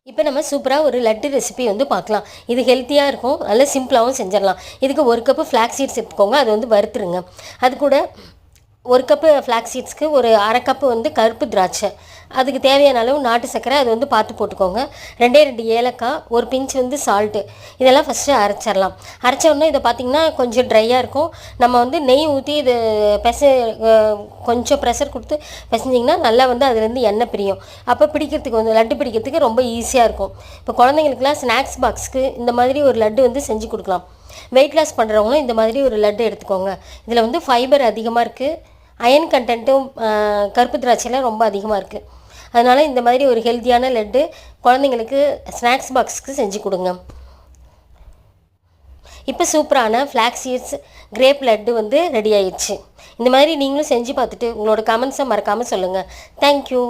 இப்போ நம்ம சூப்பராக ஒரு லட்டு ரெசிபி வந்து பார்க்கலாம். இது ஹெல்த்தியாக இருக்கும், நல்ல சிம்பிளாகவும் செஞ்சிடலாம். இதுக்கு 1 கப்பு ஃப்ளாக்ஸ் சீட்ஸ் எடுத்துக்கோங்க, அது வந்து வறுத்துருங்க. அது கூட 1 கப்பு ஃப்ளாக்ஸ் சீட்ஸ்க்கு ஒரு 1/2 கப்பு வந்து கருப்பு திராட்சை, அதுக்கு தேவையான அளவு நாட்டு சர்க்கரை, அது வந்து பார்த்து போட்டுக்கோங்க. 2 ஏலக்காய், ஒரு பிஞ்ச் வந்து சால்ட்டு, இதெல்லாம் ஃபஸ்ட்டு அரைச்சிடலாம். அரைச்சோடனே இதை பார்த்திங்கன்னா கொஞ்சம் ட்ரையாக இருக்கும். நம்ம வந்து நெய் ஊற்றி இது கொஞ்சம் ப்ரெஷர் கொடுத்து பிசைஞ்சிங்கன்னா நல்லா வந்து அதுலேருந்து எண்ணெய் பிரியும். அப்போ பிடிக்கிறதுக்கு வந்து லட்டு பிடிக்கிறதுக்கு ரொம்ப ஈஸியாக இருக்கும். இப்போ குழந்தைங்களுக்குலாம் ஸ்நாக்ஸ் பாக்ஸ்க்கு இந்த மாதிரி ஒரு லட்டு வந்து செஞ்சு கொடுக்கலாம். வெயிட் லாஸ் பண்ணுறவங்களும் இந்த மாதிரி ஒரு லட்டு எடுத்துக்கோங்க. இதில் வந்து ஃபைபர் அதிகமாக இருக்குது, அயன் கண்டென்ட்டும் கருப்பு திராட்சையில் ரொம்ப அதிகமாக இருக்குது. அதனால் இந்த மாதிரி ஒரு ஹெல்த்தியான லட்டு குழந்தைங்களுக்கு ஸ்நாக்ஸ் பாக்ஸுக்கு செஞ்சு கொடுங்க. இப்போ சூப்பரான ஃப்ளாக்ஸ் சீட்ஸ் கிரேப் லட்டு வந்து ரெடி ஆயிடுச்சு. இந்த மாதிரி நீங்களும் செஞ்சு பார்த்துட்டு உங்களோட கமெண்ட்ஸை மறக்காமல் சொல்லுங்கள். தேங்க்யூ.